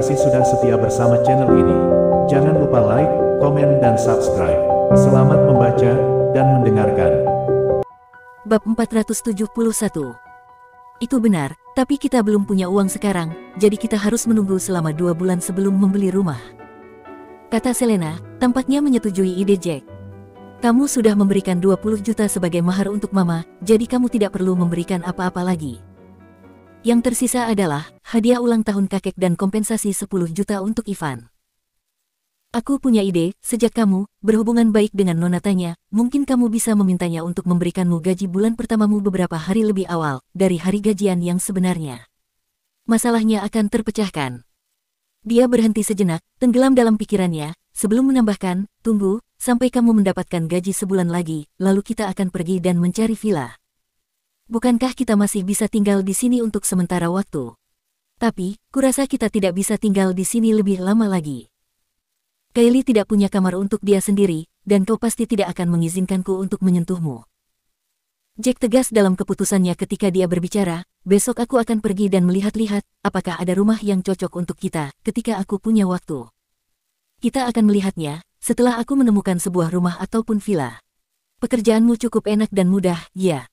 kasih sudah setia bersama channel ini. Jangan lupa like, komen, dan subscribe. Selamat membaca dan mendengarkan. Bab 471. Itu benar, tapi kita belum punya uang sekarang, jadi kita harus menunggu selama 2 bulan sebelum membeli rumah. Kata Selena, tampaknya menyetujui ide Jack. Kamu sudah memberikan 20 juta sebagai mahar untuk mama, jadi kamu tidak perlu memberikan apa-apa lagi. Yang tersisa adalah hadiah ulang tahun kakek dan kompensasi 10 juta untuk Ivan. Aku punya ide, sejak kamu berhubungan baik dengan Nona Tanya, mungkin kamu bisa memintanya untuk memberikanmu gaji bulan pertamamu beberapa hari lebih awal dari hari gajian yang sebenarnya. Masalahnya akan terpecahkan. Dia berhenti sejenak, tenggelam dalam pikirannya, sebelum menambahkan, tunggu, sampai kamu mendapatkan gaji sebulan lagi, lalu kita akan pergi dan mencari villa. Bukankah kita masih bisa tinggal di sini untuk sementara waktu? Tapi, kurasa kita tidak bisa tinggal di sini lebih lama lagi. Kylie tidak punya kamar untuk dia sendiri, dan kau pasti tidak akan mengizinkanku untuk menyentuhmu. Jack tegas dalam keputusannya ketika dia berbicara, besok aku akan pergi dan melihat-lihat, apakah ada rumah yang cocok untuk kita, ketika aku punya waktu. Kita akan melihatnya, setelah aku menemukan sebuah rumah ataupun villa. Pekerjaanmu cukup enak dan mudah, ya.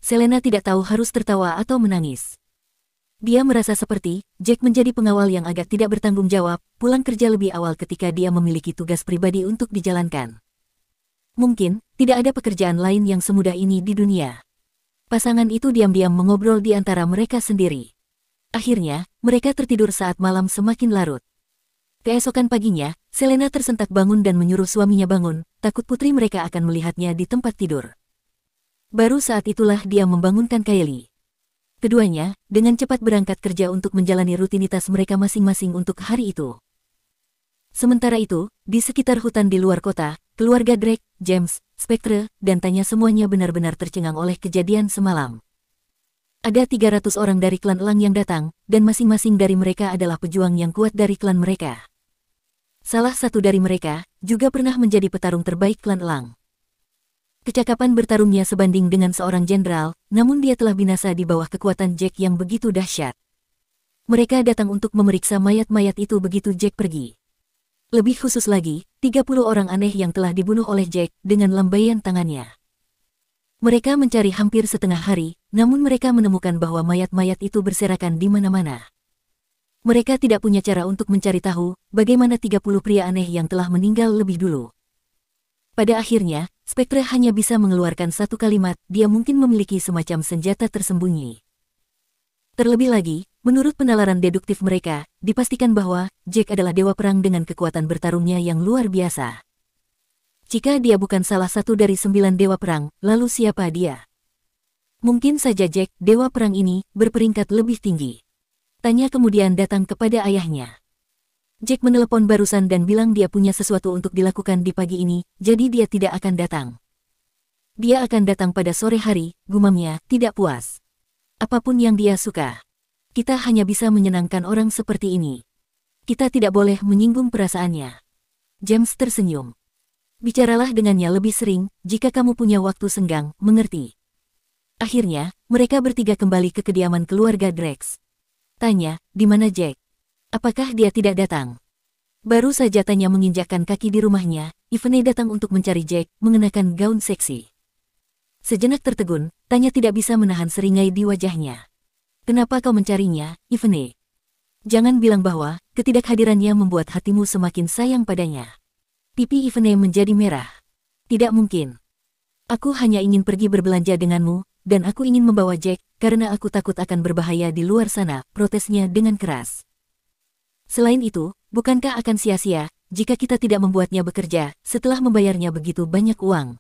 Selena tidak tahu harus tertawa atau menangis. Dia merasa seperti Jack menjadi pengawal yang agak tidak bertanggung jawab, pulang kerja lebih awal ketika dia memiliki tugas pribadi untuk dijalankan. Mungkin, tidak ada pekerjaan lain yang semudah ini di dunia. Pasangan itu diam-diam mengobrol di antara mereka sendiri. Akhirnya, mereka tertidur saat malam semakin larut. Keesokan paginya, Selena tersentak bangun dan menyuruh suaminya bangun, takut putri mereka akan melihatnya di tempat tidur. Baru saat itulah dia membangunkan Kylie. Keduanya, dengan cepat berangkat kerja untuk menjalani rutinitas mereka masing-masing untuk hari itu. Sementara itu, di sekitar hutan di luar kota, keluarga Drake, James, Spectre, dan Tanya semuanya benar-benar tercengang oleh kejadian semalam. Ada 300 orang dari klan Elang yang datang, dan masing-masing dari mereka adalah pejuang yang kuat dari klan mereka. Salah satu dari mereka, juga pernah menjadi petarung terbaik klan Elang. Kecakapan bertarungnya sebanding dengan seorang jenderal, namun dia telah binasa di bawah kekuatan Jack yang begitu dahsyat. Mereka datang untuk memeriksa mayat-mayat itu begitu Jack pergi. Lebih khusus lagi, 30 orang aneh yang telah dibunuh oleh Jack dengan lambaian tangannya. Mereka mencari hampir setengah hari, namun mereka menemukan bahwa mayat-mayat itu berserakan di mana-mana. Mereka tidak punya cara untuk mencari tahu bagaimana 30 pria aneh yang telah meninggal lebih dulu. Pada akhirnya, Spectre hanya bisa mengeluarkan satu kalimat, dia mungkin memiliki semacam senjata tersembunyi. Terlebih lagi, menurut penalaran deduktif mereka, dipastikan bahwa Jack adalah dewa perang dengan kekuatan bertarungnya yang luar biasa. Jika dia bukan salah satu dari 9 dewa perang, lalu siapa dia? Mungkin saja Jack, dewa perang ini, berperingkat lebih tinggi. Tanya kemudian datang kepada ayahnya. Jack menelepon barusan dan bilang dia punya sesuatu untuk dilakukan di pagi ini, jadi dia tidak akan datang. Dia akan datang pada sore hari, gumamnya, tidak puas. Apapun yang dia suka. Kita hanya bisa menyenangkan orang seperti ini. Kita tidak boleh menyinggung perasaannya. James tersenyum. Bicaralah dengannya lebih sering, jika kamu punya waktu senggang, mengerti? Akhirnya, mereka bertiga kembali ke kediaman keluarga Drax. Tanya, di mana Jack? Apakah dia tidak datang? Baru saja Tanya menginjakkan kaki di rumahnya, Ivane datang untuk mencari Jack, mengenakan gaun seksi. Sejenak tertegun, Tanya tidak bisa menahan seringai di wajahnya. Kenapa kau mencarinya, Ivane? Jangan bilang bahwa ketidakhadirannya membuat hatimu semakin sayang padanya. Pipi Ivane menjadi merah. Tidak mungkin. Aku hanya ingin pergi berbelanja denganmu, dan aku ingin membawa Jack, karena aku takut akan berbahaya di luar sana, protesnya dengan keras. Selain itu, bukankah akan sia-sia jika kita tidak membuatnya bekerja setelah membayarnya begitu banyak uang?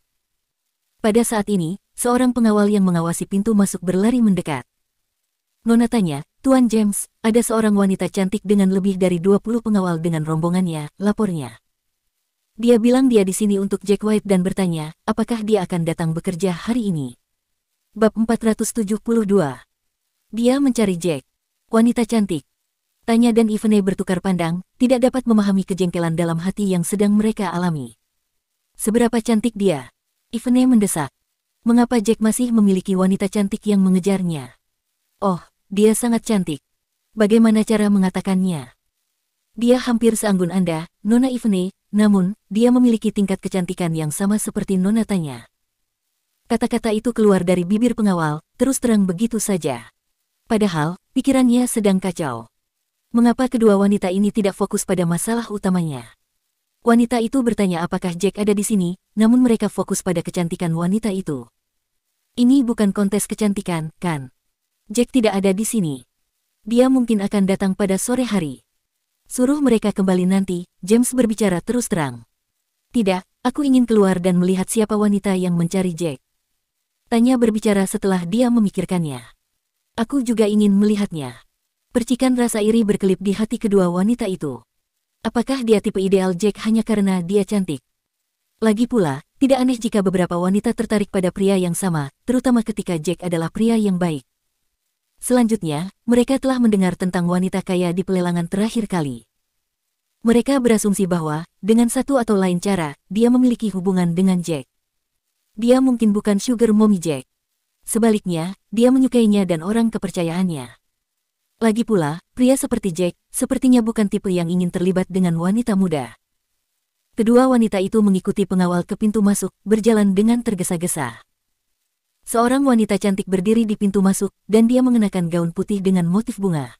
Pada saat ini, seorang pengawal yang mengawasi pintu masuk berlari mendekat. Nona Tanya, Tuan James, ada seorang wanita cantik dengan lebih dari 20 pengawal dengan rombongannya, lapornya. Dia bilang dia di sini untuk Jack White dan bertanya, apakah dia akan datang bekerja hari ini. Bab 472. Dia mencari Jack. Wanita cantik. Tanya dan Ivane bertukar pandang, tidak dapat memahami kejengkelan dalam hati yang sedang mereka alami. Seberapa cantik dia? Ivane mendesak. Mengapa Jack masih memiliki wanita cantik yang mengejarnya? Oh, dia sangat cantik. Bagaimana cara mengatakannya? Dia hampir seanggun Anda, Nona Ivone, namun, dia memiliki tingkat kecantikan yang sama seperti Nona Tanya. Kata-kata itu keluar dari bibir pengawal, terus terang begitu saja. Padahal, pikirannya sedang kacau. Mengapa kedua wanita ini tidak fokus pada masalah utamanya? Wanita itu bertanya apakah Jack ada di sini, namun mereka fokus pada kecantikan wanita itu. Ini bukan kontes kecantikan, kan? Jack tidak ada di sini. Dia mungkin akan datang pada sore hari. Suruh mereka kembali nanti, James berbicara terus terang. Tidak, aku ingin keluar dan melihat siapa wanita yang mencari Jack. Tanya berbicara setelah dia memikirkannya. Aku juga ingin melihatnya. Percikan rasa iri berkelip di hati kedua wanita itu. Apakah dia tipe ideal Jack hanya karena dia cantik? Lagi pula, tidak aneh jika beberapa wanita tertarik pada pria yang sama, terutama ketika Jack adalah pria yang baik. Selanjutnya, mereka telah mendengar tentang wanita kaya di pelelangan terakhir kali. Mereka berasumsi bahwa, dengan satu atau lain cara, dia memiliki hubungan dengan Jack. Dia mungkin bukan sugar mommy Jack. Sebaliknya, dia menyukainya dan orang kepercayaannya. Lagi pula, pria seperti Jack, sepertinya bukan tipe yang ingin terlibat dengan wanita muda. Kedua wanita itu mengikuti pengawal ke pintu masuk, berjalan dengan tergesa-gesa. Seorang wanita cantik berdiri di pintu masuk, dan dia mengenakan gaun putih dengan motif bunga.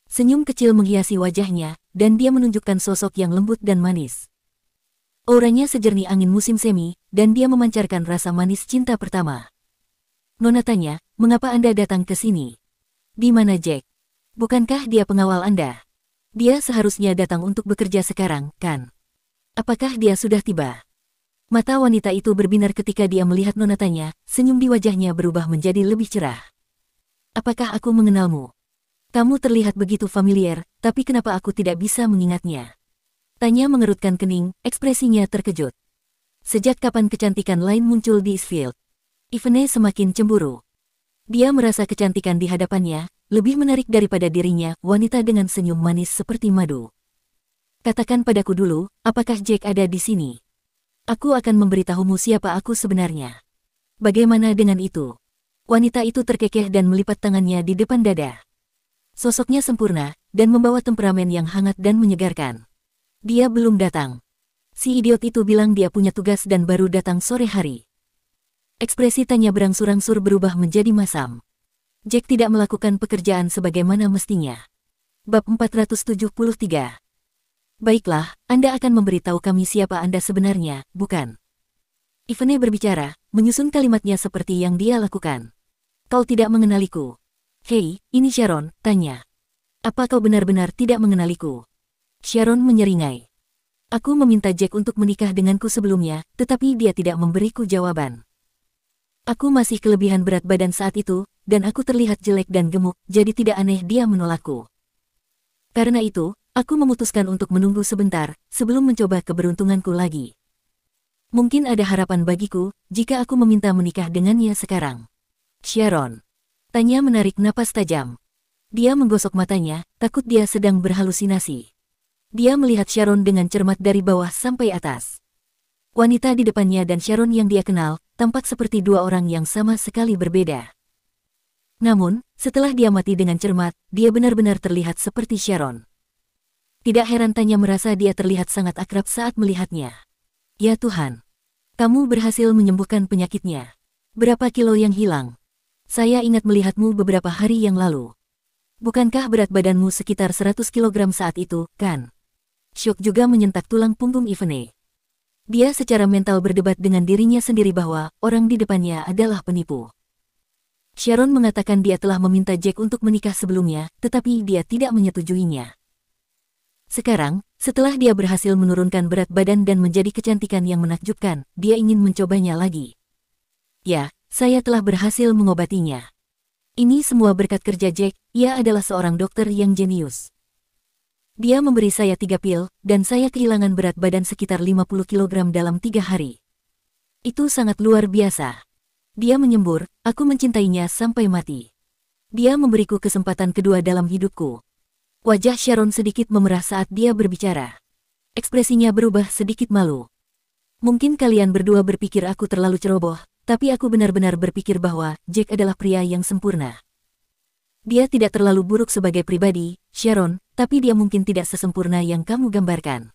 Senyum kecil menghiasi wajahnya, dan dia menunjukkan sosok yang lembut dan manis. Auranya sejernih angin musim semi, dan dia memancarkan rasa manis cinta pertama. Nona Tanya, mengapa Anda datang ke sini? Di mana Jack? Bukankah dia pengawal Anda? Dia seharusnya datang untuk bekerja sekarang, kan? Apakah dia sudah tiba? Mata wanita itu berbinar ketika dia melihat Nona Tanya, senyum di wajahnya berubah menjadi lebih cerah. Apakah aku mengenalmu? Kamu terlihat begitu familiar, tapi kenapa aku tidak bisa mengingatnya? Tanya mengerutkan kening, ekspresinya terkejut. Sejak kapan kecantikan lain muncul di Eastfield? Ivone semakin cemburu. Dia merasa kecantikan di hadapannya, lebih menarik daripada dirinya, wanita dengan senyum manis seperti madu. Katakan padaku dulu, apakah Jack ada di sini? Aku akan memberitahumu siapa aku sebenarnya. Bagaimana dengan itu? Wanita itu terkekeh dan melipat tangannya di depan dada. Sosoknya sempurna, dan membawa temperamen yang hangat dan menyegarkan. Dia belum datang. Si idiot itu bilang dia punya tugas dan baru datang sore hari. Ekspresi Tanya berangsur-angsur berubah menjadi masam. Jack tidak melakukan pekerjaan sebagaimana mestinya. Bab 473. Baiklah, Anda akan memberitahu kami siapa Anda sebenarnya, bukan? Ivone berbicara, menyusun kalimatnya seperti yang dia lakukan. Kau tidak mengenaliku. Hei, ini Sharon, Tanya. Apa kau benar-benar tidak mengenaliku? Sharon menyeringai. Aku meminta Jack untuk menikah denganku sebelumnya, tetapi dia tidak memberiku jawaban. Aku masih kelebihan berat badan saat itu, dan aku terlihat jelek dan gemuk, jadi tidak aneh dia menolakku. Karena itu, aku memutuskan untuk menunggu sebentar, sebelum mencoba keberuntunganku lagi. Mungkin ada harapan bagiku, jika aku meminta menikah dengannya sekarang. Sharon. Tanya menarik napas tajam. Dia menggosok matanya, takut dia sedang berhalusinasi. Dia melihat Sharon dengan cermat dari bawah sampai atas. Wanita di depannya dan Sharon yang dia kenal, tampak seperti dua orang yang sama sekali berbeda. Namun, setelah dia mati dengan cermat, dia benar-benar terlihat seperti Sharon. Tidak heran Tanya merasa dia terlihat sangat akrab saat melihatnya. Ya Tuhan, kamu berhasil menyembuhkan penyakitnya. Berapa kilo yang hilang? Saya ingat melihatmu beberapa hari yang lalu. Bukankah berat badanmu sekitar 100 kilogram saat itu, kan? Syok juga menyentak tulang punggung Ivone. Dia secara mental berdebat dengan dirinya sendiri bahwa orang di depannya adalah penipu. Sharon mengatakan dia telah meminta Jack untuk menikah sebelumnya, tetapi dia tidak menyetujuinya. Sekarang, setelah dia berhasil menurunkan berat badan dan menjadi kecantikan yang menakjubkan, dia ingin mencobanya lagi. Ya, saya telah berhasil mengobatinya. Ini semua berkat kerja Jack, ia adalah seorang dokter yang jenius. Dia memberi saya 3 pil, dan saya kehilangan berat badan sekitar 50 kg dalam 3 hari. Itu sangat luar biasa. Dia menyembur, aku mencintainya sampai mati. Dia memberiku kesempatan kedua dalam hidupku. Wajah Sharon sedikit memerah saat dia berbicara. Ekspresinya berubah sedikit malu. Mungkin kalian berdua berpikir aku terlalu ceroboh, tapi aku benar-benar berpikir bahwa Jack adalah pria yang sempurna. Dia tidak terlalu buruk sebagai pribadi, Sharon, tapi dia mungkin tidak sesempurna yang kamu gambarkan.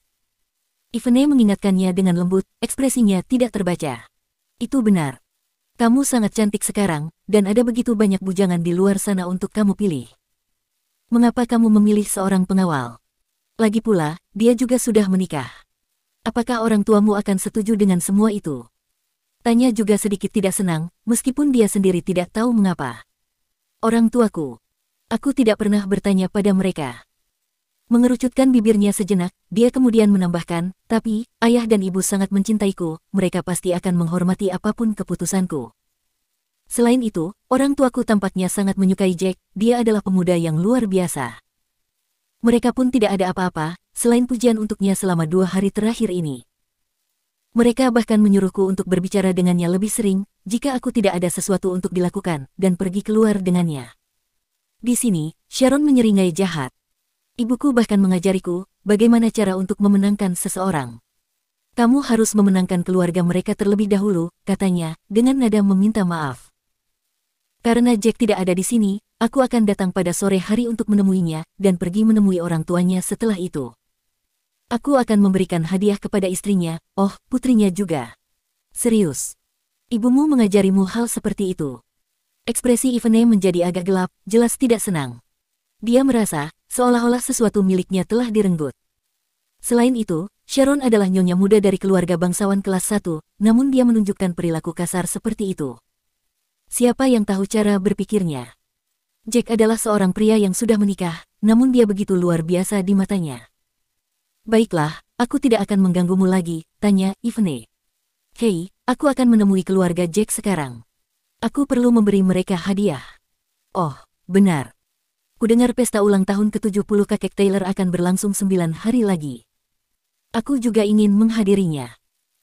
Ivene mengingatkannya dengan lembut, ekspresinya tidak terbaca. Itu benar. Kamu sangat cantik sekarang, dan ada begitu banyak bujangan di luar sana untuk kamu pilih. Mengapa kamu memilih seorang pengawal? Lagi pula, dia juga sudah menikah. Apakah orang tuamu akan setuju dengan semua itu? Tanya juga sedikit tidak senang, meskipun dia sendiri tidak tahu mengapa. Orang tuaku. Aku tidak pernah bertanya pada mereka. Mengerucutkan bibirnya sejenak, dia kemudian menambahkan, tapi, ayah dan ibu sangat mencintaiku, mereka pasti akan menghormati apapun keputusanku. Selain itu, orang tuaku tampaknya sangat menyukai Jack, dia adalah pemuda yang luar biasa. Mereka pun tidak ada apa-apa, selain pujian untuknya selama 2 hari terakhir ini. Mereka bahkan menyuruhku untuk berbicara dengannya lebih sering, jika aku tidak ada sesuatu untuk dilakukan, dan pergi keluar dengannya. Di sini, Sharon menyeringai jahat. Ibuku bahkan mengajariku, bagaimana cara untuk memenangkan seseorang. Kamu harus memenangkan keluarga mereka terlebih dahulu, katanya, dengan nada meminta maaf. Karena Jack tidak ada di sini, aku akan datang pada sore hari untuk menemuinya, dan pergi menemui orang tuanya setelah itu. Aku akan memberikan hadiah kepada istrinya, oh, putrinya juga. Serius. Ibumu mengajarimu hal seperti itu. Ekspresi Ivene menjadi agak gelap, jelas tidak senang. Dia merasa, seolah-olah sesuatu miliknya telah direnggut. Selain itu, Sharon adalah nyonya muda dari keluarga bangsawan kelas 1, namun dia menunjukkan perilaku kasar seperti itu. Siapa yang tahu cara berpikirnya? Jack adalah seorang pria yang sudah menikah, namun dia begitu luar biasa di matanya. Baiklah, aku tidak akan mengganggumu lagi, tanya Ivene. Hei, aku akan menemui keluarga Jack sekarang. Aku perlu memberi mereka hadiah. Oh, benar. Kudengar pesta ulang tahun ke-70 kakek Taylor akan berlangsung 9 hari lagi. Aku juga ingin menghadirinya.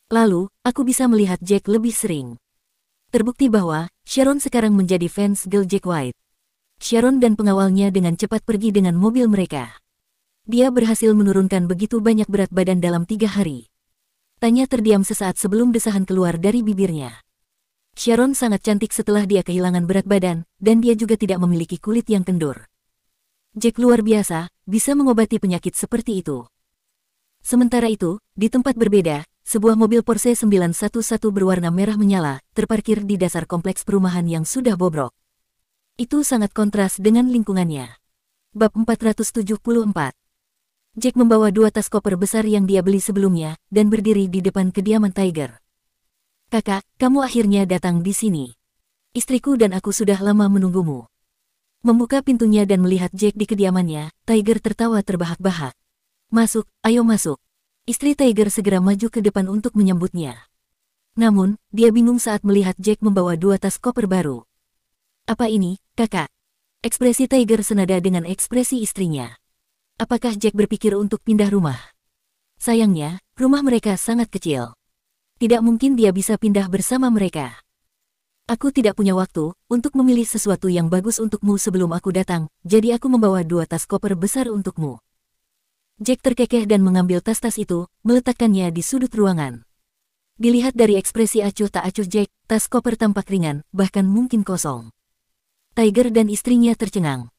Lalu, aku bisa melihat Jack lebih sering. Terbukti bahwa Sharon sekarang menjadi fans girl Jack White. Sharon dan pengawalnya dengan cepat pergi dengan mobil mereka. Dia berhasil menurunkan begitu banyak berat badan dalam 3 hari. Tanya terdiam sesaat sebelum desahan keluar dari bibirnya. Sharon sangat cantik setelah dia kehilangan berat badan, dan dia juga tidak memiliki kulit yang kendur. Jack luar biasa, bisa mengobati penyakit seperti itu. Sementara itu, di tempat berbeda, sebuah mobil Porsche 911 berwarna merah menyala, terparkir di dasar kompleks perumahan yang sudah bobrok. Itu sangat kontras dengan lingkungannya. Bab 474. Jack membawa 2 tas koper besar yang dia beli sebelumnya, dan berdiri di depan kediaman Tiger. Kakak, kamu akhirnya datang di sini. Istriku dan aku sudah lama menunggumu. Membuka pintunya dan melihat Jack di kediamannya, Tiger tertawa terbahak-bahak. Masuk, ayo masuk. Istri Tiger segera maju ke depan untuk menyambutnya. Namun, dia bingung saat melihat Jack membawa 2 tas koper baru. Apa ini, kakak? Ekspresi Tiger senada dengan ekspresi istrinya. Apakah Jack berpikir untuk pindah rumah? Sayangnya, rumah mereka sangat kecil. Tidak mungkin dia bisa pindah bersama mereka. Aku tidak punya waktu untuk memilih sesuatu yang bagus untukmu sebelum aku datang, jadi aku membawa 2 tas koper besar untukmu. Jack terkekeh dan mengambil tas-tas itu, meletakkannya di sudut ruangan. Dilihat dari ekspresi acuh tak acuh Jack, tas koper tampak ringan, bahkan mungkin kosong. Tiger dan istrinya tercengang.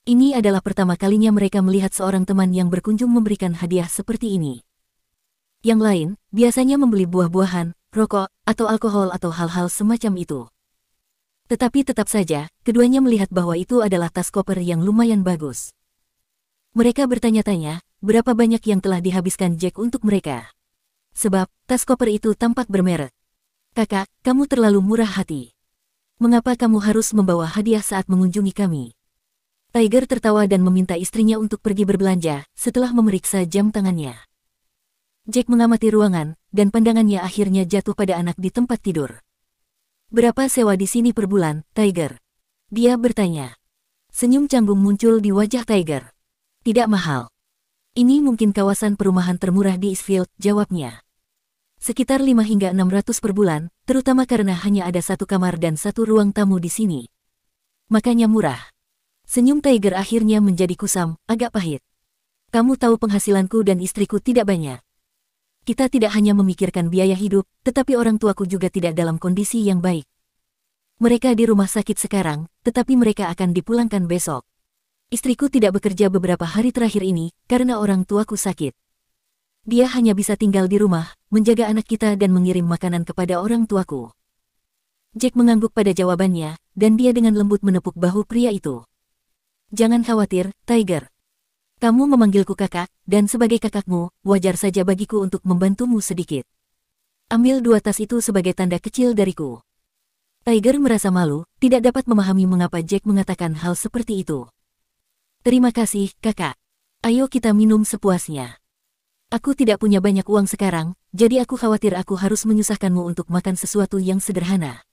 Ini adalah pertama kalinya mereka melihat seorang teman yang berkunjung memberikan hadiah seperti ini. Yang lain, biasanya membeli buah-buahan, rokok, atau alkohol atau hal-hal semacam itu. Tetapi tetap saja, keduanya melihat bahwa itu adalah tas koper yang lumayan bagus. Mereka bertanya-tanya, berapa banyak yang telah dihabiskan Jack untuk mereka. Sebab, tas koper itu tampak bermerek. Kakak, kamu terlalu murah hati. Mengapa kamu harus membawa hadiah saat mengunjungi kami? Tiger tertawa dan meminta istrinya untuk pergi berbelanja, setelah memeriksa jam tangannya. Jack mengamati ruangan, dan pandangannya akhirnya jatuh pada anak di tempat tidur. Berapa sewa di sini per bulan, Tiger? Dia bertanya. Senyum canggung muncul di wajah Tiger. Tidak mahal. Ini mungkin kawasan perumahan termurah di Eastfield, jawabnya. Sekitar 5 hingga 600 per bulan, terutama karena hanya ada 1 kamar dan 1 ruang tamu di sini. Makanya murah. Senyum Tiger akhirnya menjadi kusam, agak pahit. Kamu tahu penghasilanku dan istriku tidak banyak. Kita tidak hanya memikirkan biaya hidup, tetapi orang tuaku juga tidak dalam kondisi yang baik. Mereka di rumah sakit sekarang, tetapi mereka akan dipulangkan besok. Istriku tidak bekerja beberapa hari terakhir ini karena orang tuaku sakit. Dia hanya bisa tinggal di rumah, menjaga anak kita dan mengirim makanan kepada orang tuaku. Jack mengangguk pada jawabannya, dan dia dengan lembut menepuk bahu pria itu. Jangan khawatir, Tiger. Kamu memanggilku kakak, dan sebagai kakakmu, wajar saja bagiku untuk membantumu sedikit. Ambil 2 tas itu sebagai tanda kecil dariku. Tiger merasa malu, tidak dapat memahami mengapa Jack mengatakan hal seperti itu. Terima kasih, kakak. Ayo kita minum sepuasnya. Aku tidak punya banyak uang sekarang, jadi aku khawatir aku harus menyusahkanmu untuk makan sesuatu yang sederhana.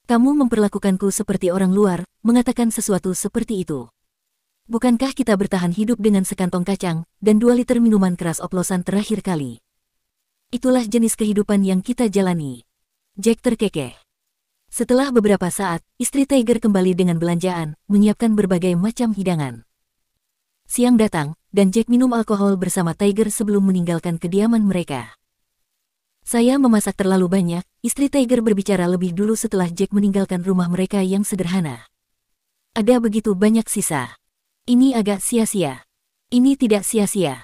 Kamu memperlakukanku seperti orang luar, mengatakan sesuatu seperti itu. Bukankah kita bertahan hidup dengan sekantong kacang, dan 2 liter minuman keras oplosan terakhir kali? Itulah jenis kehidupan yang kita jalani. Jack terkekeh. Setelah beberapa saat, istri Tiger kembali dengan belanjaan, menyiapkan berbagai macam hidangan. Siang datang, dan Jack minum alkohol bersama Tiger sebelum meninggalkan kediaman mereka. Saya memasak terlalu banyak, istri Tiger berbicara lebih dulu setelah Jack meninggalkan rumah mereka yang sederhana. Ada begitu banyak sisa. Ini agak sia-sia. Ini tidak sia-sia.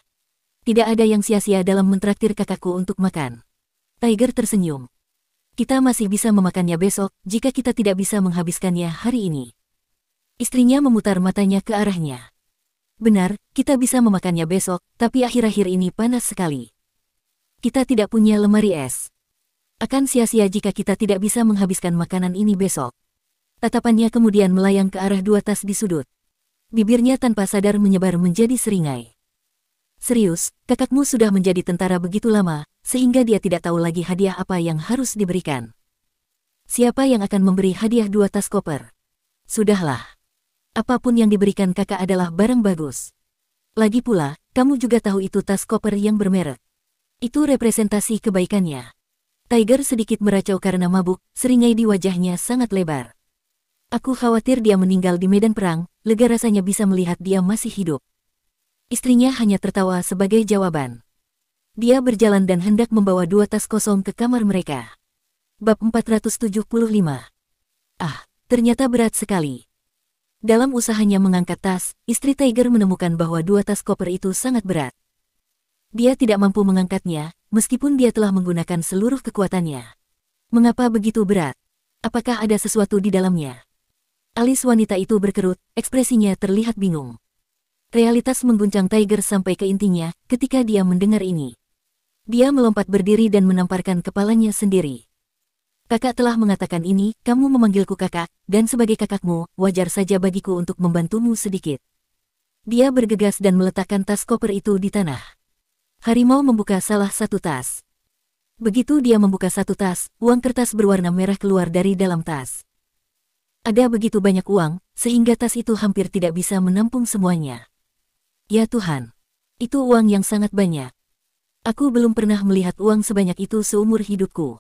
Tidak ada yang sia-sia dalam mentraktir kakakku untuk makan. Tiger tersenyum. Kita masih bisa memakannya besok, jika kita tidak bisa menghabiskannya hari ini. Istrinya memutar matanya ke arahnya. Benar, kita bisa memakannya besok, tapi akhir-akhir ini panas sekali. Kita tidak punya lemari es. Akan sia-sia jika kita tidak bisa menghabiskan makanan ini besok. Tatapannya kemudian melayang ke arah 2 tas di sudut. Bibirnya tanpa sadar menyebar menjadi seringai. Serius, kakakmu sudah menjadi tentara begitu lama, sehingga dia tidak tahu lagi hadiah apa yang harus diberikan. Siapa yang akan memberi hadiah 2 tas koper? Sudahlah. Apapun yang diberikan kakak adalah barang bagus. Lagi pula, kamu juga tahu itu tas koper yang bermerek. Itu representasi kebaikannya. Tiger sedikit meracau karena mabuk, seringai di wajahnya sangat lebar. Aku khawatir dia meninggal di medan perang, lega rasanya bisa melihat dia masih hidup. Istrinya hanya tertawa sebagai jawaban. Dia berjalan dan hendak membawa 2 tas kosong ke kamar mereka. Bab 475. Ternyata berat sekali. Dalam usahanya mengangkat tas, istri Tiger menemukan bahwa 2 tas koper itu sangat berat. Dia tidak mampu mengangkatnya, meskipun dia telah menggunakan seluruh kekuatannya. Mengapa begitu berat? Apakah ada sesuatu di dalamnya? Alis wanita itu berkerut, ekspresinya terlihat bingung. Realitas mengguncang Tiger sampai ke intinya ketika dia mendengar ini. Dia melompat berdiri dan menamparkan kepalanya sendiri. Kakak telah mengatakan ini, kamu memanggilku kakak, dan sebagai kakakmu, wajar saja bagiku untuk membantumu sedikit. Dia bergegas dan meletakkan tas koper itu di tanah. Harimau membuka salah satu tas. Begitu dia membuka satu tas, uang kertas berwarna merah keluar dari dalam tas. Ada begitu banyak uang, sehingga tas itu hampir tidak bisa menampung semuanya. Ya Tuhan, itu uang yang sangat banyak. Aku belum pernah melihat uang sebanyak itu seumur hidupku.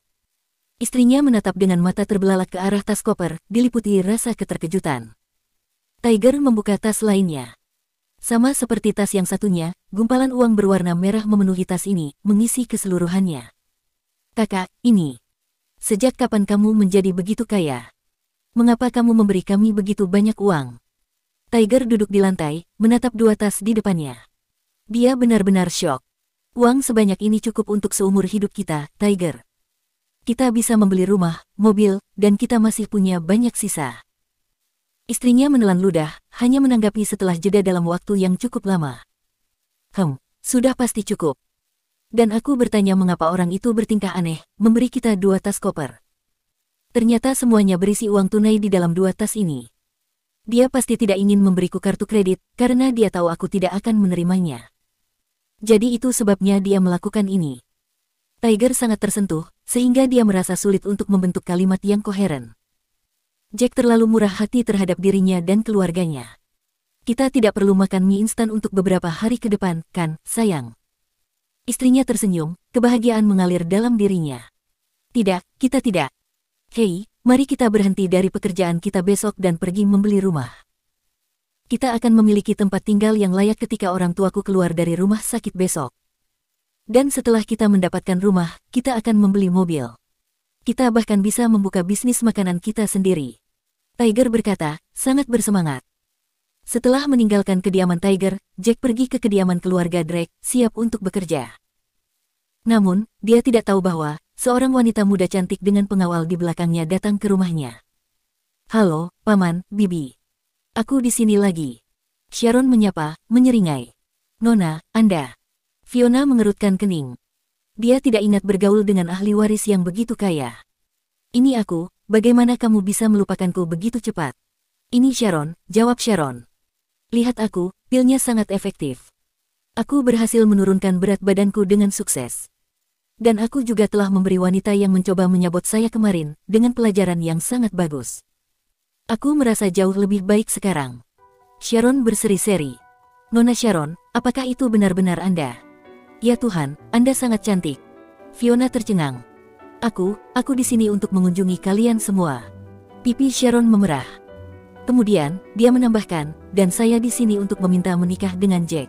Istrinya menatap dengan mata terbelalak ke arah tas koper, diliputi rasa keterkejutan. Tiger membuka tas lainnya. Sama seperti tas yang satunya, gumpalan uang berwarna merah memenuhi tas ini, mengisi keseluruhannya. Kakak, ini. Sejak kapan kamu menjadi begitu kaya? Mengapa kamu memberi kami begitu banyak uang? Tiger duduk di lantai, menatap 2 tas di depannya. Dia benar-benar syok. Uang sebanyak ini cukup untuk seumur hidup kita, Tiger. Kita bisa membeli rumah, mobil, dan kita masih punya banyak sisa. Istrinya menelan ludah, hanya menanggapi setelah jeda dalam waktu yang cukup lama. Sudah pasti cukup. Dan aku bertanya mengapa orang itu bertingkah aneh, memberi kita 2 tas koper. Ternyata semuanya berisi uang tunai di dalam 2 tas ini. Dia pasti tidak ingin memberiku kartu kredit, karena dia tahu aku tidak akan menerimanya. Jadi itu sebabnya dia melakukan ini. Tiger sangat tersentuh, sehingga dia merasa sulit untuk membentuk kalimat yang koheren. Jack terlalu murah hati terhadap dirinya dan keluarganya. Kita tidak perlu makan mie instan untuk beberapa hari ke depan, kan, sayang? Istrinya tersenyum, kebahagiaan mengalir dalam dirinya. Tidak, kita tidak. Hei, mari kita berhenti dari pekerjaan kita besok dan pergi membeli rumah. Kita akan memiliki tempat tinggal yang layak ketika orang tuaku keluar dari rumah sakit besok. Dan setelah kita mendapatkan rumah, kita akan membeli mobil. Kita bahkan bisa membuka bisnis makanan kita sendiri. Tiger berkata, sangat bersemangat. Setelah meninggalkan kediaman Tiger, Jack pergi ke kediaman keluarga Drake, siap untuk bekerja. Namun, dia tidak tahu bahwa seorang wanita muda cantik dengan pengawal di belakangnya datang ke rumahnya. "Halo, Paman, Bibi. Aku di sini lagi." Sharon menyapa, menyeringai. "Nona, Anda." Fiona mengerutkan kening. Dia tidak ingat bergaul dengan ahli waris yang begitu kaya. "Ini aku, bagaimana kamu bisa melupakanku begitu cepat?" "Ini Sharon," jawab Sharon. "Lihat aku, pilnya sangat efektif. Aku berhasil menurunkan berat badanku dengan sukses. Dan aku juga telah memberi wanita yang mencoba menyabot saya kemarin, dengan pelajaran yang sangat bagus. Aku merasa jauh lebih baik sekarang." Sharon berseri-seri. "Nona Sharon, apakah itu benar-benar Anda?" "Ya Tuhan, Anda sangat cantik." Fiona tercengang. Aku di sini untuk mengunjungi kalian semua." Pipi Sharon memerah. Kemudian, dia menambahkan, "Dan saya di sini untuk meminta menikah dengan Jack."